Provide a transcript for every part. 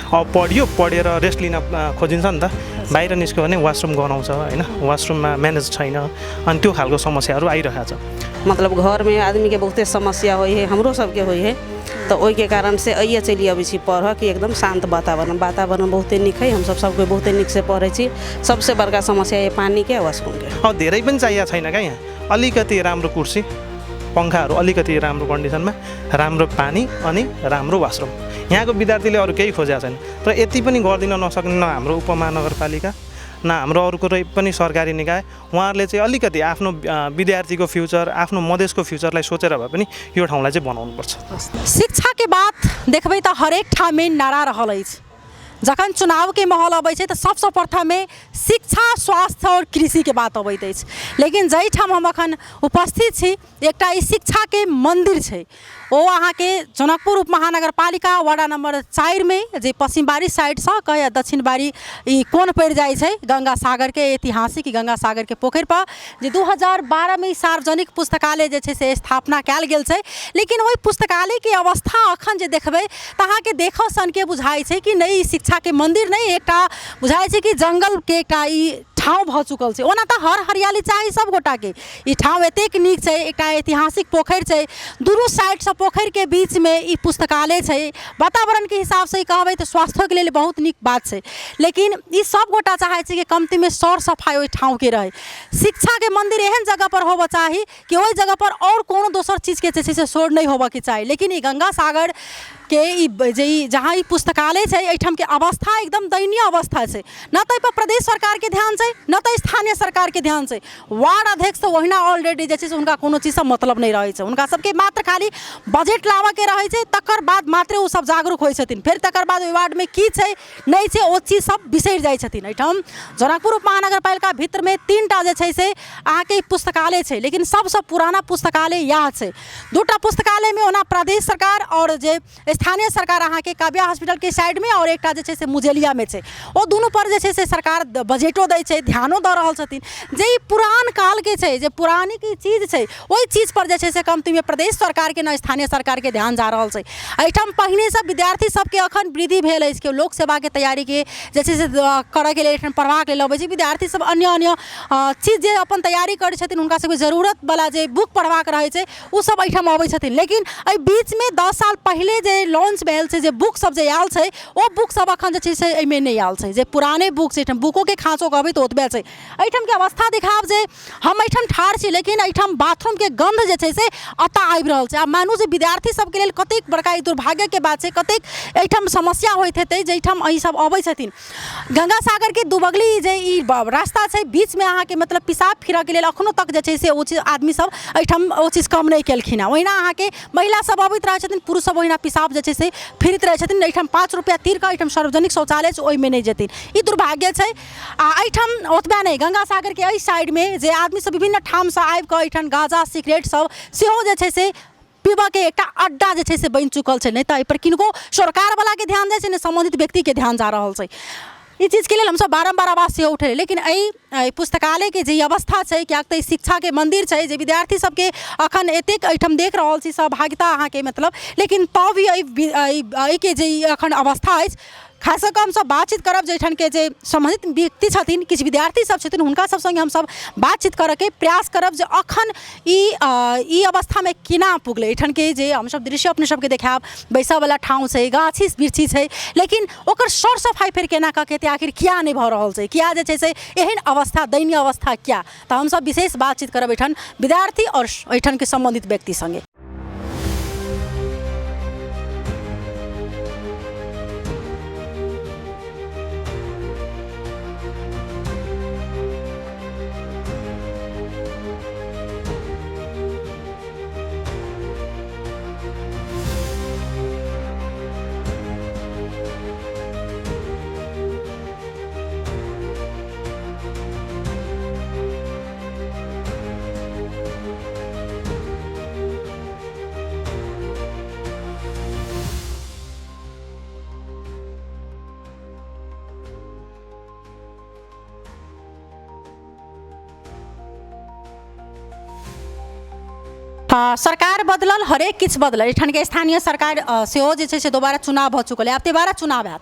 अब पढेर रेस्ट लिन खोजिन्छ नि त, बाहिर निस्क्यो भने वासरुम गनाउँछ होइन, वासरुममा म्यानेज छैन, अनि त्यो खालको समस्याहरू आइरहेको छ। मतलब घर में आदमी के बहुते समस्या होई है, हमरो सबके होई है, तो ओई के कारण से अइए चलि अबै छी पढ़ कि एकदम शांत वातावरण बहुते निक है, हम सबके बहुते निक से पढ़े छी। सबसे बड़का समस्या ये पानी के वासरुम के। धेरै पनि चाहिएको छैन क्या, यहाँ अलिकति राम्रो कुर्सी पंखाहरू, अलिकति राम्रो कन्डिसनमा, राम्रो पानी अनि राम्रो वासरुम। यहाँको विद्यार्थीले अरू केही खोजेको छैन, तर यति पनि गरिदिन नसक्ने न हाम्रो उपमहानगरपालिका न हाम्रो अरू कुनै पनि सरकारी निकाय, उहाँहरूले चाहिँ अलिकति आफ्नो विद्यार्थीको फ्युचर, आफ्नो मधेसको फ्युचरलाई सोचेर भए पनि यो ठाउँलाई चाहिँ बनाउनुपर्छ। शिक्षा के बात देखबै त हरेक ठाउँमे नारा रहल अछि। जखन चुनाव के माहौल अबै छै तऽ सबसँ प्रथमे शिक्षा, स्वास्थ्य और कृषि के बात अबैत अछि। लेकिन जाहि ठाम हम अखन उपस्थित छी एकटा ई शिक्षा के मंदिर छै, ओ अहाँ के जनकपुर उपमहानगरपालिका वार्ड नंबर 4 में जे पश्चिम बारी साइड से कहे दक्षिण बारी ई कोन पड़ जाए छै, गंगा सागर के ऐतिहासिक गंगा सागर के पोखर पर जे 2012 में सार्वजनिक पुस्तकालय जे छै से स्थापना कैल गेल छै। लेकिन वही पुस्तकालय के अवस्था अखन जे देखबै तऽ अहाँ के देख सन के बुझाई छै कि नहीं शिक्षा के मंदिर नहीं, एकटा बुझाई छै कि जंगल के एकटा ई ठाउँ भ चुकल छै। ओना तऽ हर हरियाली चाही सब गोटा के, ई ठाउँ एतेक नीक छै, एकटा ऐतिहासिक पोखर छै, दुनू साइड से पोखर के बीच में ई पुस्तकालय छै। वातावरण के हिसाब से कहबै तऽ स्वास्थ्य के लिए बहुत नीक बात छै। लेकिन ई सब गोटा चाहे छै कि कमती में सौर सफाई ओहि ठाउँ के रहे। शिक्षा के मंदिर एहन जगह पर होबा चाही कि ओहि जगह पर और कोनो दोसर चीज के से शोर नहीं होबा के चाही। लेकिन ई गंगा सागर के जहाँ ई पुस्तकालय है एहिठाम के अवस्था एकदम दयनीय अवस्था है। न तो पर प्रदेश सरकार के ध्यान से न तो स्थानीय सरकार के ध्यान से। वार्ड अध्यक्ष तो वहीना ऑलरेडी जैसे उनका कोनो चीज से मतलब नहीं रहे, उनका सबके मात्र खाली बजेट लावा के रहे छै, तकर बाद मात्र वो सब जागरूक होइ छथिन। फिर तकर बाद वार्ड में की छै नहीं छै ओ चीज सब बिसरि जाइ छथिन। एहिठाम जनकपुर उपमहानगरपालिका भीतर में 3टा जे छै से अहाँके पुस्तकालय छै, लेकिन सबसे पुराना पुस्तकालय यह छै। 2टा पुस्तकालय में ओना प्रदेश सरकार और जे स्थानीय सरकार अहाँ के काव्या हॉस्पिटल के साइड में और एकटा जे छै से मुजेलिया में छै, ओ दुनू पर जे छै से सरकार बजेटो दै छै, ध्यानो दऽ रहल छथिन। जे पुरान काल के छै, जे पुरानी की चीज छै, ओहि चीज पर जे छै से कमती में प्रदेश सरकार के न स्थानीय सरकार के ध्यान जा रहल छै। एहिठाम पहिने से विद्यार्थी सबके अखन वृद्धि भेल अछि कि लोक सेवा के तैयारी के जे छै से करऽ के लेल एहिठाम पढ़बाक लेल अबै छै विद्यार्थी सब। अन्य चीज जे अपन तैयारी करै छथिन हुनका सबके जरूरत वाला जे बुक पढ़बाक रहै छै ओ सब एहिठाम अबै छथिन। लेकिन एहि बीच में 10 साल पहले जे लॉन्च भेल छै जे बुक सब जे आयल छै ओ बुक सब अखन जे छै से एहिमे नहीं आयल छै। जे पुराने बुक छै, बुको के खाँचो कहबै तऽ ओतबे छै। एहिठाम के अवस्था देखाब जे हम एहिठाम ठाढ़ छी, लेकिन एहिठाम बाथरूम के गंध जे छै से अता आबि रहल छै। आ मानू जे विद्यार्थी सबके लेल कतेक बड़का ई दुर्भाग्य के बात छै, कतेक एहिठाम समस्या होइत हेतै जेठाम एहि सब अबै छथिन। गंगा सागर के दुबगली जे ई रास्ता छै बीच में अहाँ के मतलब पेशाब फिरऽ के लेल अखनो तक जे छै से ओ चीज आदमी सब एहिठाम ओ चीज कम नहीं केलखिन। ओहिना अहाँ के महिला सब अबैत रहै छथिन, पुरुष सब ओहिना पेशाब जे छै से फिरत रहे छथिन। एहिठाम 5 रुपया तीर का एहिठाम सार्वजनिक शौचालय छै, ओहिमे नहीं जेथिन, ई दुर्भाग्य छै। आ एहिठाम ओतबे नहीं, गंगा सागर के एहि साइड में जे आदमी सब विभिन्न ठाम से आबि कऽ एहिठाम गांजा सिगरेट सब सेहो जे छै से पीबा के एकटा अड्डा जे छै से बनि चुकल छै। नहीं तो एहि पर किनको सरकार वाला के ध्यान जाय छै, ने संबंधित व्यक्ति के ध्यान जा रहल छै। ई चीज के लिए हम सब बारम्बार आवाज से उठे। लेकिन एहि पुस्तकालय के जे अवस्था छै, क्या तो शिक्षा के मंदिर छै जे विद्यार्थी सबके अखन एतेक एहिठाम देख रहल छी सहभागिता अहाँ के मतलब, लेकिन तब भी एहि के जे अखन अवस्था अछि खास कऽ हम सब बातचीत करब जे एठान के जे संबंधित व्यक्ति छथिन, किछु विद्यार्थी सब छथिन, हुनका सब संगे हम सब बातचीत करऽ के प्रयास करब जे अखन ई अवस्था में केना पुगलै। एठान के जे हम सब दृश्य अपने सबके देखाब, बैसा वाला ठाउँ छै, गाछी बिरछी छै, लेकिन ओकर सौर सफाई फेर केना कऽ के आखिर किया नहीं भऽ रहल छै, किया जे छै से एहन अवस्था दयनीय अवस्था किया। तऽ हम सब विशेष बातचीत करब एठान विद्यार्थी और एठान के संबंधित व्यक्ति संगे। सरकार बदलल, हरेक किछु बदलल। एठान के स्थानीय सरकार सेहो जे छै से दोबारा चुनाव भऽ चुकल है, आब दोबारा चुनाव हैत।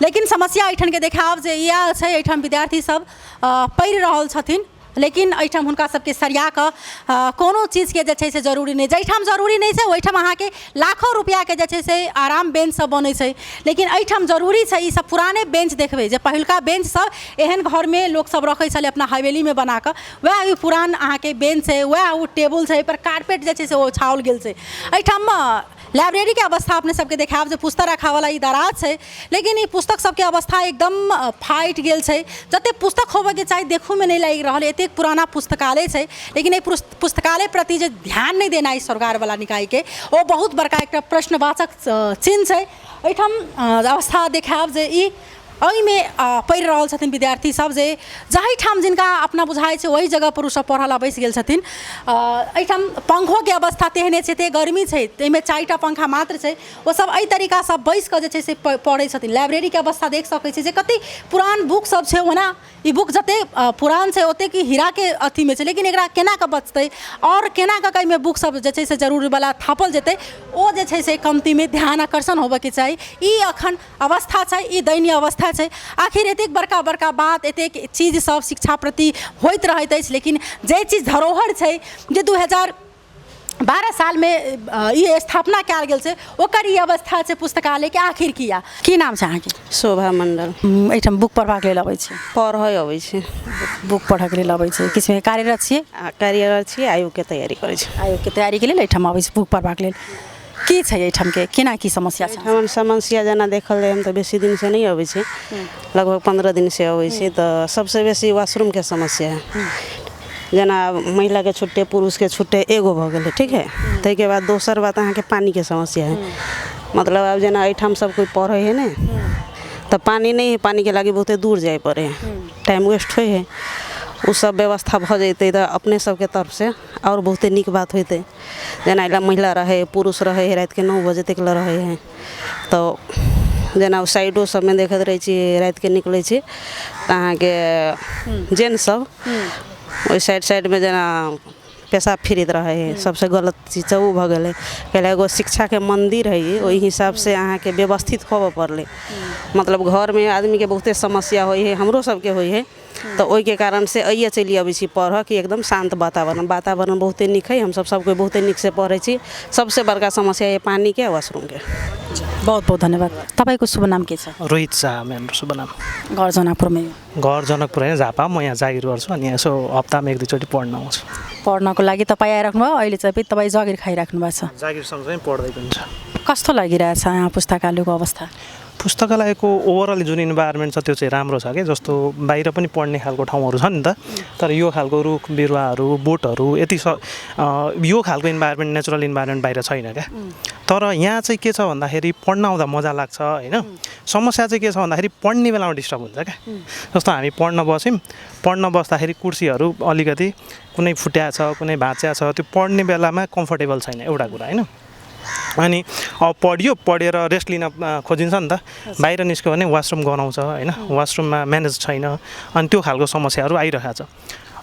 लेकिन समस्या एहिठाम के देखाब जे इएह छै, एहिठाम विद्यार्थी सब पढ़ि रहल छथिन, लेकिन एहिठाम हुनका सबके सरिया कऽ कोनो चीजके जे छै से जरूरी नहि, जाहिठाम जरूरी नहि छै ओहिठाम अहाँके लाखों रुपैआके जे छै से आराम बेंच सब बनै छै, लेकिन एहिठाम जरूरी छै ई सब पुराने बेंच देखबै जे पहिलका बेंच सब एहन घरमे लोक सब रखै छलै अपना हवेलीमे बना कऽ, वएह ई पुरान अहाँके बेंच छै, वएह ओ टेबुल छै, पर कारपेट जे छै से ओ छाओल गेल छै। एहिठाम लाइब्रेरी के अवस्था अपने सबके देखाब जे पुस्तक रखावला ई दराज छै, लेकिन ई पुस्तक सबके अवस्था एकदम फाटि गेल छै, जते पुस्तक होबऽके चाही देखोमे नहि लागि रहल, एतेक पुराना पुस्तकालय छै, लेकिन एहि पुस्तकालय प्रति जे ध्यान नहि देना ई सरकारवला निकायके ओ बहुत बड़का एकटा प्रश्नवाचक चिन्ह छै। एहिठाम अवस्था देखाब जे ई एहिमे पढ़ि रहल छथिन विद्यार्थी सब जे जाहिठाम जिनका अपना बुझाइ छै ओहि जगह पर ओ सब पढ़ऽ ला बैसि गेल छथिन। एहिठाम पंखोके अवस्था तेहने छै, एतेक गर्मी छै, ताहिमे 4टा पंखा मात्र छै, ओ सब एहि तरीकासँ बैसि कऽ जे छै से पढ़ै छथिन। लाइब्रेरीके अवस्था देख सकै छी जे कतेक पुरान बुक सब छै, ओना ई बुक जते पुरान छै ओतेक हीराके अथीमे छै, लेकिन एकरा केना कऽ बचतै आओर केना कऽ एहिमे बुक सब जे छै से जरूरीवला थापल जेतै, ओ जे छै से कमतीमे ध्यान आकर्षण होबऽके चाही। ई एखन अवस्था छै, ई दयनीय अवस्था छै। आखिर एतेक बड़का बड़का बात, एतेक चीज सब शिक्षा प्रति होइत रहैत अछि, लेकिन जे चीज धरोहर छै जे 2012 सालमे ई स्थापना कयल गेल छै, ओकर ई अवस्था छै पुस्तकालयके। आखिर किया की नाम छै अहाँके? शोभा मंडल। एहिठाम बुक पढ़बाक लेल अबै छै? पढ़ै अबै छै, बुक पढ़ऽके लेल अबै छै। किछुमे कार्यरत छियै? कार्यरत छियै, आयोगके तैयारी करै छी। आयोगके तैयारीके लेल एहिठाम अबै छै बुक पढ़बाक लेल। की छै एहिठामके, केना की समस्या छै? हमर समस्या जेना देखल जाए हम तऽ बेसी दिन से नहीं अबै छै, लगभग 15 दिन से अबै छै। तऽ सबसे बेसी वाशरूमके समस्या है, जेना महिलाके छुट्टे पुरुषके छुट्टे एगो भऽ गेलै, ठीक है। ताहिके बाद दोसर बात अहाँके पानीके समस्या है, मतलब आब जेना एहिठाम सब कोइ पढ़ै है ने तऽ पानी नहीं है, पानीके लागि बहुते दूर जाए पड़े है, टाइम वेस्ट होइ है। उ सब व्यवस्था भऽ जैतै तऽ अपने सबके तरफ से और बहुते नीक बात होइतै। जेना एला महिला रहे पुरुष रहे राति के 9 बजे तक रहे है, तो जेना साइडो सबमे देखैत रहै छी रातिके निकलै छी तऽ अहाँके जेंट्स सब ओहि साइडमे जेना पेशाब फिरैत रहे है, सबसे गलत चीज उ भऽ गेलै। कैला एगो शिक्षाके मंदिर है, ओहि हिसाब से अहाँके व्यवस्थित होबऽ पड़लै। मतलब घरमे आदमीके बहुते समस्या होइ है, हमरो सबके होइ है, तो ओहिके कारण से अइए चलि अबै छी पढ़ऽ कि एकदम शांत वातावरण बहुते नीक है। हमसब सब कोई बहुते नीक से पढ़ै छी। सबसे बड़का समस्या है पानीके आ वाशरूमके। बहुत बहुत धन्यवाद। तपाईँको शुभ नाम के छ? रोहित शाह मेरो शुभ नाम। घर जनकपुरमै? घर जनकपुर होइन, झापा। म यहाँ जागिर गर्छु अनि यसो हप्तामा 1-2 चोटि पढ्न आउँछु। पढ्नको लागि तपाईँ आइराख्नु भयो, अहिले चाहिँ तपाईँ जागिर खाइराख्नु भएको छ? जागिर सँगसँगै पढ्दै पनि छ। कस्तो लागिरहेछ यहाँ पुस्तकालयको अवस्था? पुस्तकालयको ओभरअल जुन इन्भाइरोमेन्ट छ त्यो चाहिँ राम्रो छ कि, जस्तो बाहिर पनि पढ्ने खालको ठाउँहरू छ नि त, तर यो खालको रुख बिरुवाहरू बोटहरू यति यो खालको इन्भाइरोमेन्ट नेचुरल इन्भाइरोमेन्ट बाहिर छैन क्या। तर यहाँ चाहिँ के छ भन्दाखेरि पढ्न आउँदा मजा लाग्छ होइन। समस्या चाहिँ के छ भन्दाखेरि पढ्ने बेलामा डिस्टर्ब हुन्छ क्या। जस्तो हामी पढ्न बस्यौँ, पढ्न बस्दाखेरि कुर्सीहरू अलिकति कुनै फुट्या छ कुनै भाँच्या छ, त्यो पढ्ने बेलामा कम्फर्टेबल छैन एउटा कुरा होइन। अनि अब पढेर रेस्ट लिन खोजिन्छ नि त, बाहिर निस्क्यो भने वासरुम गनाउँछ होइन, वासरुममा म्यानेज छैन, अनि त्यो खालको समस्याहरू आइरहेको छ।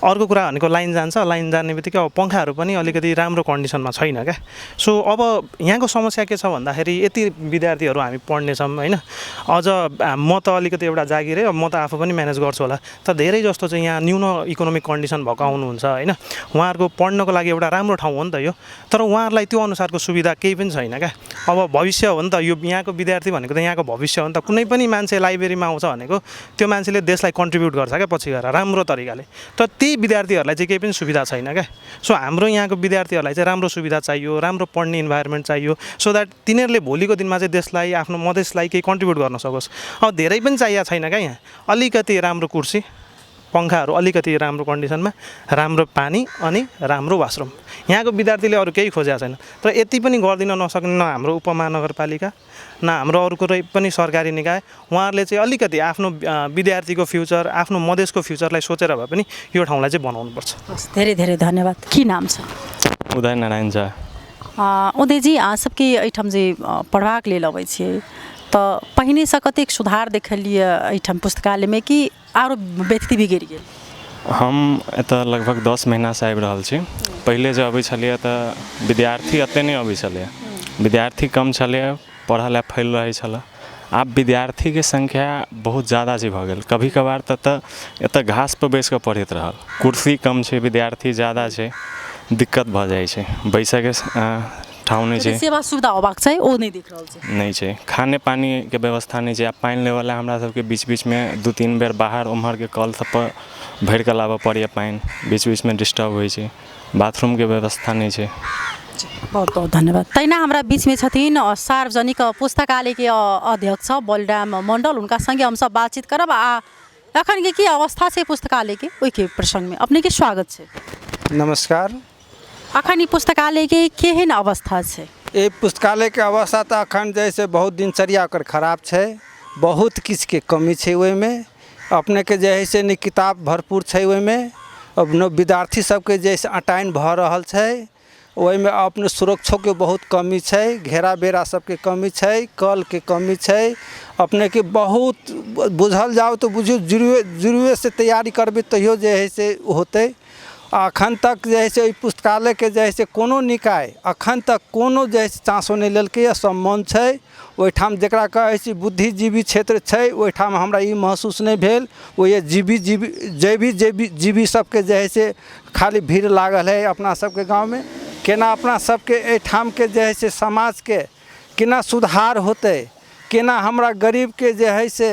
अर्को कुरा भनेको लाइन जान्छ, लाइन जाने बित्तिकै अब पङ्खाहरू पनि अलिकति राम्रो कन्डिसनमा छैन क्या। सो अब यहाँको समस्या के छ भन्दाखेरि यति विद्यार्थीहरू हामी पढ्नेछौँ होइन, अझ म त अलिकति एउटा जागिरै, म त आफू पनि म्यानेज गर्छु होला, तर धेरै जस्तो चाहिँ यहाँ न्यून इकोनोमिक कन्डिसन भएको आउनुहुन्छ होइन। उहाँहरूको पढ्नको लागि एउटा राम्रो ठाउँ हो नि त यो, तर उहाँहरूलाई त्यो अनुसारको सुविधा केही पनि छैन क्या। अब भविष्य हो नि त यो, यहाँको विद्यार्थी भनेको त यहाँको भविष्य हो नि त। कुनै पनि मान्छे लाइब्रेरीमा आउँछ भनेको त्यो मान्छेले देशलाई कन्ट्रिब्युट गर्छ क्या पछि गएर राम्रो तरिकाले, तर त्यही विद्यार्थीहरूलाई चाहिँ केही पनि सुविधा छैन क्या। सो हाम्रो यहाँको विद्यार्थीहरूलाई चाहिँ राम्रो सुविधा चाहियो, राम्रो पढ्ने इन्भाइरोमेन्ट चाहियो, सो द्याट तिनीहरूले भोलिको दिनमा चाहिँ देशलाई आफ्नो मधेसलाई केही कन्ट्रिब्युट गर्न सकोस्। अब धेरै पनि चाहिएको छैन क्या, यहाँ अलिकति राम्रो कुर्सी पङ्खाहरू अलिकति राम्रो कन्डिसनमा, राम्रो पानी अनि राम्रो वासरुम। यहाँको विद्यार्थीले अरू केही खोजेको छैन, तर यति पनि गरिदिन नसक्ने न हाम्रो उपमहानगरपालिका न हाम्रो अरू कुनै पनि सरकारी निकाय, उहाँहरूले चाहिँ अलिकति आफ्नो विद्यार्थीको फ्युचर आफ्नो मधेसको फ्युचरलाई सोचेर भए पनि यो ठाउँलाई चाहिँ बनाउनुपर्छ। धेरै धेरै धन्यवाद। के नाम छ? उदय नारायण झा। उदयजी अहाँ सबके एहिठाम जे पढ़बाक लेल अबै छियै तऽ पहिनेसँ कतेक सुधार देखलियै एहिठाम पुस्तकालयमे कि आरो व्यक्ति बिगड़ि गेल? हम एतऽ लगभग 10 महीनासँ आबि रहल छी। पहिले जे अबै छलियै तऽ विद्यार्थी एते नहि अबै छलै, विद्यार्थी कम छलै, पढ़ऽ लए फैल रहै छलै। आब विद्यार्थी के संख्या बहुत ज़्यादा छै भऽ गेल। कभी कभार तऽ एतऽ घास पर बैस कऽ पढ़ैत रहल, कुर्सी कम छै, विद्यार्थी ज़्यादा छै, दिक्कत भऽ जाइ छै, बैसऽ के ठाउँ नहि छै, सेवा सुविधा होबाक चाही ओ नहि दिख रहल छै। नहीं छै, खाने पानी के व्यवस्था नहीं छै। आब पानि लेवला हमरा सबके बीच बीच में 2-3 बेर बाहर उम्हर के कल सब पर भर के लाबऽ पड़ैए पानि, बीच बीच में डिस्टर्ब होइ छै, बाथरूम के व्यवस्था नहीं छै। बहुत बहुत धन्यवाद। तहिना हमरा बीच में छथिन सार्वजनिक पुस्तकालय के अध्यक्ष बलराम मंडल, उनका संगे हम सब बातचीत करब आ अखन के की अवस्था छै पुस्तकालय के ओहि के प्रसंग में अपने के स्वागत छै। नमस्कार। अखन ई पुस्तकालय के केहन अवस्था छै? ये पुस्तकालय के अवस्था तो अखन जैसे बहुत दिनचर्या ओकर खराब छै, बहुत किछ के कमी छै ओहिमे, अपने के जे है से ने किताब भरपूर छै ओहिमे, अब न विद्यार्थी सबके जैसे अटाइन भऽ रहल छै, ओहिमे अपने सुरक्षो के बहुत कमी छै, घेरा बेरा सबके कमी छै, कल के कमी छै, अपने के बहुत बुझल जाओ तो बुझियो जुरुए से तैयारी करबे तैयो जे है से होते। अखन तक जे है से पुस्तकालय के जे है से कोनो निकाय अखन तक कोनो जे है से चाँसो नहीं लेलकै, सम्मान छै ओहिठाम जकरा कहै छी बुद्धिजीवी क्षेत्र छै, ओहिठाम हमरा ई महसूस नहीं भेल। वो ये जीवी सबके जे है से खाली भीड़ लागल है अपना सबके गाँव में। केना अपना सबके एहिठाम के जे है से समाज के केना सुधार होते, केना हमरा गरीब के जे है से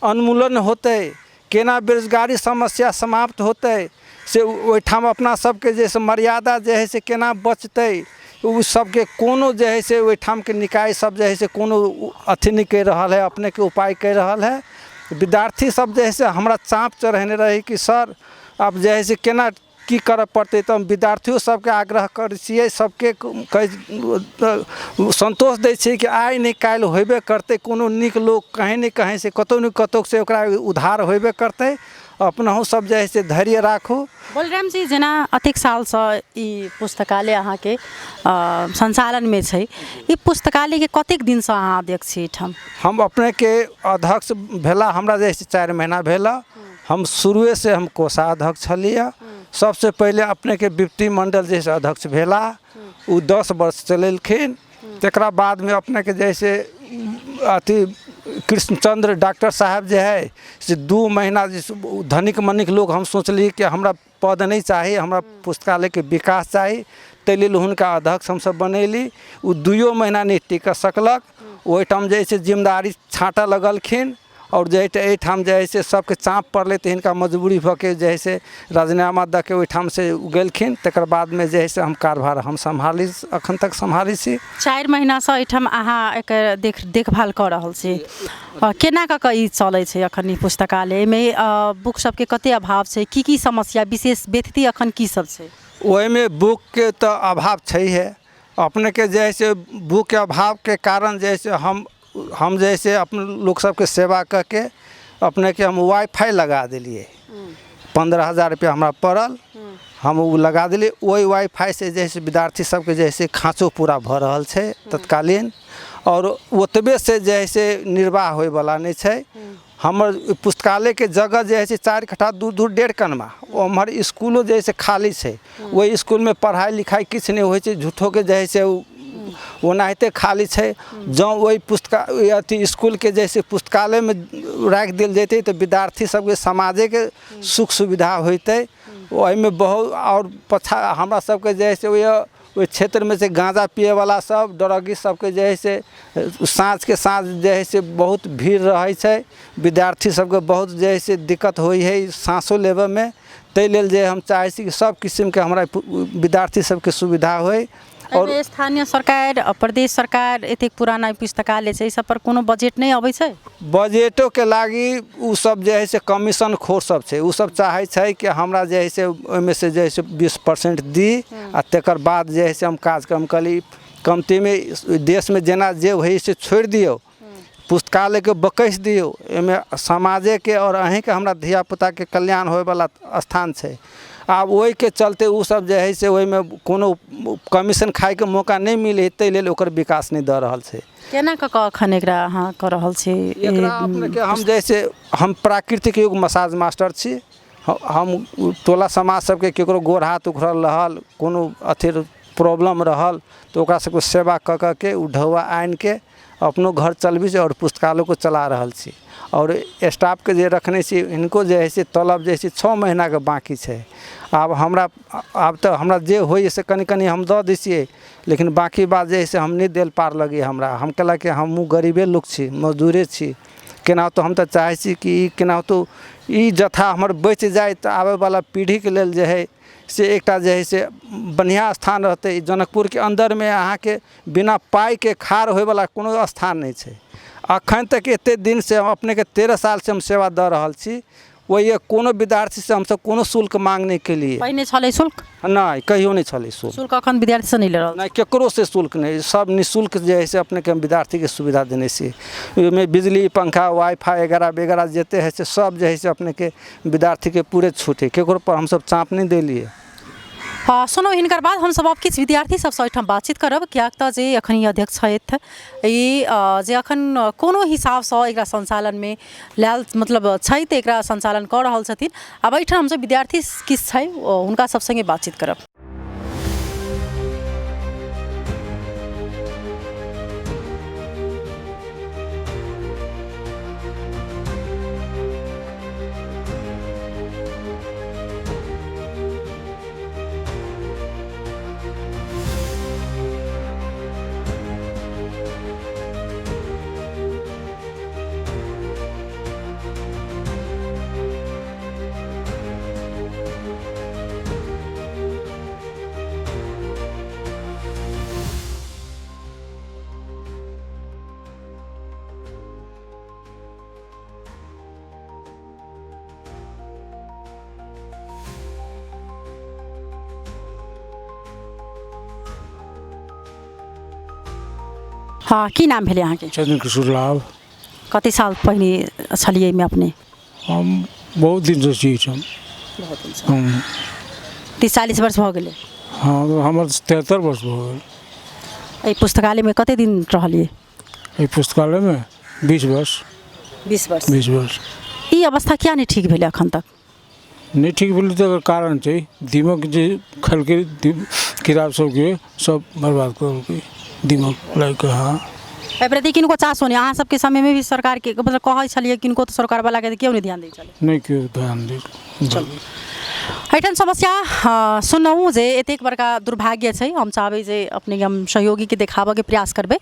उन्मूलन होते, केना बेरोजगारी समस्या समाप्त होते, से ओहिठाम अपना सबके जैसे मर्यादा जे है से केना बचते, उ सबके कोनो जे है से ओहिठाम के निकाय सब जे है से कोनो अथी नहीं कर रहा है, अपने के उपाय कर रहा है। विद्यार्थी सब जे है से हमरा चाँप चढ़ेने रही कि सर अब जे है से केना की करऽ पड़ते, तो हम विद्यार्थियों सबके आग्रह करै छियै, सबके संतोष दै छियै कि आइ नहीं काल्हि होबे करते, कोनो नीक लोक कहीं नहीं कहीं से कतौ नहीं कतौ से ओकरा उद्धार होबे करते। अपनहु सब जे है से धैर्य राखू। बलराम जी, जेना अतेक साल से ई पुस्तकालय अहाँ के संचालन में छै, ई पुस्तकालय के कतेक दिन से अहाँ अध्यक्ष छी एठाम? हम अपने के अध्यक्ष भेला हमरा जे 4 महीना भेला। हम शुरुए से हम कोषाध्यक्ष छलिए। सबसे पहले अपने के विपत्ति मंडल जैसे अध्यक्ष भेला, उ 10 वर्ष चलेलखिन। तकरा बाद में अपने के जैसे अति कृष्णचंद्र डॉक्टर साहब जे है से 2 महीना धनिक मनिक लोग हम सोचलिए कि हमरा पद नहीं चाहिए, हमरा पुस्तकालय के विकास चाहिए, ताहि लेल हुनका अध्यक्ष हम सब बनैली। उ 2 महीना नहीं टिक सकलक, ओहिठाम जैसे जिम्मेदारी छाँटा लगलखिन और जे एहिठाम जे है से सबके चाँप पड़ले तो इनका मजबूरी भऽ के जे है से राजीनामा दऽ के ओहिठाम से गेलखिन। तकर बाद में जे है से हम कारभार हम सम्हाली, अखन तक सम्हाली छी। 4 महीना से एठाम अहाँ एकर देखभाल कर रहल छी, केना कऽ ई चलै छै अखन ई पुस्तकालय में? बुक सबके कते अभाव छै, की समस्या विशेष व्यक्ति अखन की सब छै? ओहिमे बुक के तो अभाव छै है। अपने के जे है से बुक के अभाव के कारण जे है से हम जैसे अपने लोग सबके सेवा करके अपने के हम वाईफाई लगा दिलिए। 15,000 रुपया हमरा पड़ल, हम वो लगा दिलिए। वही वाईफाई से जैसे विद्यार्थी सबके जैसे खाँचो पूरा भऽ रहल छै तत्कालीन, और ओतबे से जैसे निर्वाह होय वाला नहीं छै। हमर पुस्तकालय के जगह जे है से 4 कट्ठा दूर 1.5 कनमा, उम्हर स्कूलों जैसे खाली छै। वही स्कूल में पढ़ाई लिखाई किछ नहीं होइ छै, झूठो के जे है से ओनाहिते खाली छै। जँ वही अथी स्कूल के जैसे पुस्तकालय में राखि देल जैते तो विद्यार्थी सबके समाजे के सुख सुविधा होते। ओहिमे बहुत और पछा हमरा सबके जे है से ओहि क्षेत्र में से गांजा पिए वाला सब ड्रगी सबके जे है से साँझ के साँझ जे है से बहुत भीड़ रहे छै। विद्यार्थी सबके बहुत जे है से दिक्कत होइ है सांसो लेवे में। ताहि लेल जे हम चाहे छी कि सब किस्म के हमरा विद्यार्थी सबके सुविधा होय। और स्थानीय सरकार प्रदेश सरकार एतेक पुराना पुस्तकालय छै, सब पर कोनो बजट नहीं अबै छै? बजटो के लागी उ सब जे है से कमीशन खोर सब छै, उ सब चाहे छै कि हमरा जे है से ओहिमे से जे है से 20% दी आ तकर बाद जे है से हम कार्यक्रम करी। कमती में देश में जेना जे होइ से छोड़ दियो, पुस्तकालय के बकैस दियो। एहिमे समाजे के और अहीं के हमरा धिया पुता के कल्याण होय वाला स्थान छै। आब ओहि के चलते उ सब जे है से ओहि में कोनो कमीशन खाए के मौका नहीं मिले, ताहि लेल ओकर विकास नहीं दऽ रहल छै। केना कऽ अखन एकरा अहाँ कऽ रहल छी? एकरा अपने के हम जैसे हम प्राकृतिक योग मसाज मास्टर छी। हम टोला समाज सबके केकरो गोड़ हाथ उखड़ल रहल, कोनो अथी प्रॉब्लम रहल तो ओकरा सबके सेवा कऽ के उ ढौआ आनि के अपनो घर चलबी छै और पुस्तकालय को चला रहल छी। और स्टाफ के जे रखने छी इनको जे है से तलब जे है 6 महीना के बाकी छै। अब तो हमरा जे होई से कनी हम दऽ दै छियै, लेकिन बाकी बात जे है से हम नहीं देल पार लगे हमरा। हम कहला कि हमहूँ गरीबे लोग छी, मजदूरे छी, केना तो हम तो चाहे छी कि केना तो ई जथा हमर बच जाए तो आवे वाला पीढ़ी के लेल जे है से एकटा जे है से बढ़िया स्थान रहते। जनकपुर के अंदर में अहाँ के बिना पाई के खार होय वाला कोनो स्थान नहीं छै। अखन तक एते दिन से हम अपने के 13 साल से हम सेवा दऽ रहल छी, वही कोनो विद्यार्थी से हमसब कोनो शुल्क मांगने के लिए पहिने छलै शुल्क नहीं, कहियो नहीं छलै शुल्क। शुल्क अखन विद्यार्थी से नहीं ले रहल नहीं, केकरो से शुल्क नहीं, सब निःशुल्क जे है से अपने के विद्यार्थी के सुविधा देने से। में बिजली, पंखा, वाईफाई वगैरह जेते है से सब जे है से अपने के विद्यार्थी के पूरे छूट है, केकरो पर हम सब चाप नहीं देलिए। सुनौ हिनकर बाद हम सब अब किछु विद्यार्थी सबसँ एहिठाम बातचीत करब, कियाक तऽ जे अखन ई अध्यक्ष छथि ई जे अखन कोनो हिसाबसँ एकरा सञ्चालनमे लायल मतलब छै तऽ एकरा सञ्चालन कऽ रहल छथिन। आब एहिठाम हमसब विद्यार्थी किछु छै हुनका सब सङ्गे बातचीत करब। हाँ, की नाम भेलै अहाँके? चंद्र किशोर लाभ। कति साल पहिने छलिए एहिमे अपने? हम बहुत दिन से छी हम। 30-40 वर्ष भऽ गेलै? हाँ, हमर 73 वर्ष भऽ गेल। एहि पुस्तकालयमे कते दिन रहलिए? एहि पुस्तकालयमे 20 वर्ष। 20 वर्ष। 20 वर्ष। ई अवस्था किया नहीं ठीक भेलै अखन तक? नहीं ठीक भेलै तऽ कारण छै दीमक जे खलके किताब सबके सब बर्बाद करलकै दीमक लाइक। हाँ, एहि प्रति किनको चासो नहीं? अहाँ सबके समय में भी सरकार के मतलब कहै छलिए किनको तो सरकार वाला के क्यों नहीं ध्यान दै छलै? नहीं क्यों ध्यान दे। एहिठाम समस्या सुनौँ जे एतेक बड़का दुर्भाग्य छै। हम चाहबै जे अपने हम सहयोगी के देखाबऽ के प्रयास करबै।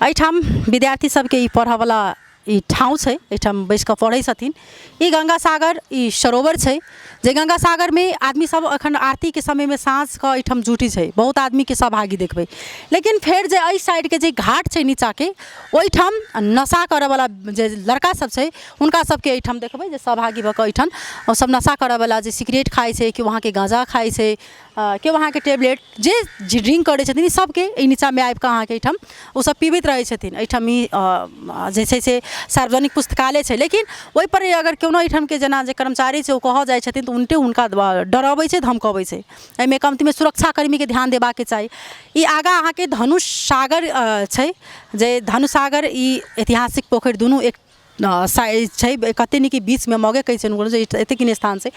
एहिठाम विद्यार्थी सबके ई पढ़ऽवला ई ठाउँ छै, एहिठाम बैस कऽ पढ़ै छथिन। ई गंगा सागर ई सरोवर छै जे गंगा सागर में आदमी सब अखन आरती के समय में साँझ के एहिठाम जुटी छै, बहुत आदमी के सहभागी देखबै। लेकिन फेर जे एहि साइड के जे घाट छै नीचा के ओहिठाम नशा करऽ वाला जे लड़का सब छै हुनका सबके एहिठाम देखबै जे सहभागी भऽ कऽ एहिठाम ओ सब नशा करऽ वाला जे सिगरेट खाइ छै, कि वहाँ के गांजा खाइ छै, कि वहाँ के टेबलेट जे ड्रिंक करै छथिन, ई सबके एहि नीचा में आबि कऽ अहाँके एहिठाम ओ सब पीबैत रहै छथिन। एहिठाम ई जे छै से सार्वजनिक पुस्तकालय छै, लेकिन ओहि पर अगर कोनो एहिठाम के जेना जे कर्मचारी छै ओ कहऽ जाइ छथिन तऽ उल्टे हुनका डराबै छै, धमकाबै छै। एहिमे कमतीमे सुरक्षाकर्मी के ध्यान देबाक चाही। ई आगाँ अहाँके धनुष सागर छै जे धनुष सागर ई ऐतिहासिक पोखरि दुनू एक छै, कते नीक बीच में मगे कहै छै एते किन स्थान छै।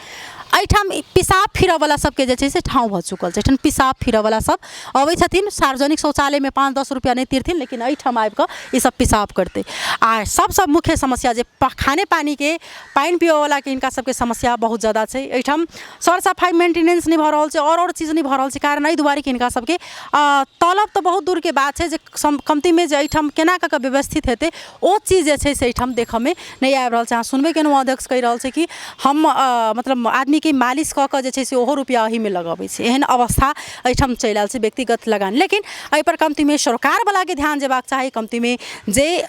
एहिठाम पिसाब फिरऽ वाला सबके जे छै से ठाउँ भऽ चुकल छै। एहिठाम पिसाब फिरऽ वाला सब अबै छथिन, सार्वजनिक शौचालय में 5-10 रुपया नहीं तीरथिन, लेकिन एहिठाम आबि कऽ ई सब पिसाब करतै। आ सबसँ मुख्य समस्या जे खाने पानी के पानि पियो वाला के हिनका सबके समस्या बहुत ज़्यादा छै। एहिठाम सर सफाई मेंटेनेंस नहीं भऽ रहल छै और चीज़ नहीं भऽ रहल छै। कारण एहि दुआरे कि हिनका सबके तलब तऽ बहुत दूर के बात छै जे कमती में जे एहिठाम केना कऽ व्यवस्थित हेतै ओ चीज़ जे छै से एहिठाम देखऽ में नहीं आबि रहल छै। अहाँ सुनबे केलहुँ अध्यक्ष कहि रहल छै कि हम मतलब आदमी के मालिश कऽ कऽ जे छै से ओहो रुपया एही में लगबै छै। एहन अवस्था एहिठाम चलि आयल छै, व्यक्तिगत लगान। लेकिन एहि पर कमती में सरकार वाला के ध्यान देबाक चाही। कमती में जे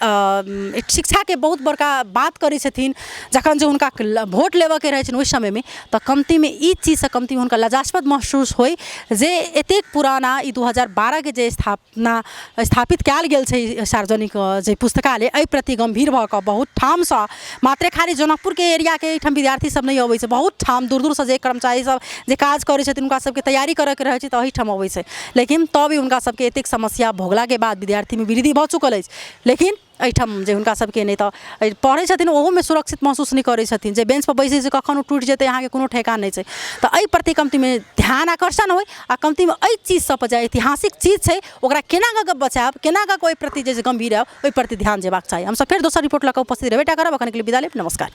शिक्षा के बहुत बड़का बात करै छथिन, जखन जे हुनका वोट लेबऽ के रहै छनि ओहि समय में, तऽ कमती में ई चीज से कमती में हुनका लजास्पद महसूस होय जे एतेक पुराना ई 2012 के जे स्थापित कयल गेल छै सार्वजनिक जे पुस्तकालय, एहि प्रति गंभीर भऽ कऽ बहुत ठाम सँ मात्रे खाली जनकपुर के एरिया के एहिठाम विद्यार्थी सब नहीं अबै छै, बहुत ठाम दूर दूर से जे कर्मचारी सब जे काज करै छथिन हुनका सबके तैयारी करऽ के रहै छै तऽ एहिठाम अबै छै, लेकिन तब भी हुनका सबके एतेक समस्या भोगला के बाद विद्यार्थी में वृद्धि भऽ चुकल अछि, लेकिन एहिठाम जे हुनका सबके नहि तऽ पढ़ै छथिन ओहोमे सुरक्षित महसूस नहि करै छथिन, जे बेंच पर बैसै छै कखन टूटि जेतै अहाँके कोनो ठेकान नहि छै। तऽ एहि प्रति कमतीमे ध्यान आकर्षण होइ आ कमतीमे एहि चीज सब जे ऐतिहासिक चीज छै ओकरा केना कऽ बचायब, केना कऽ ओहि प्रति जे गंभीर है ओहि प्रति ध्यान देबाक चाही। हम सब फेर दोसर रिपोर्ट लऽ कऽ उपस्थित रहबे टा करब, अखन के लिए विदा लेब, नमस्कार।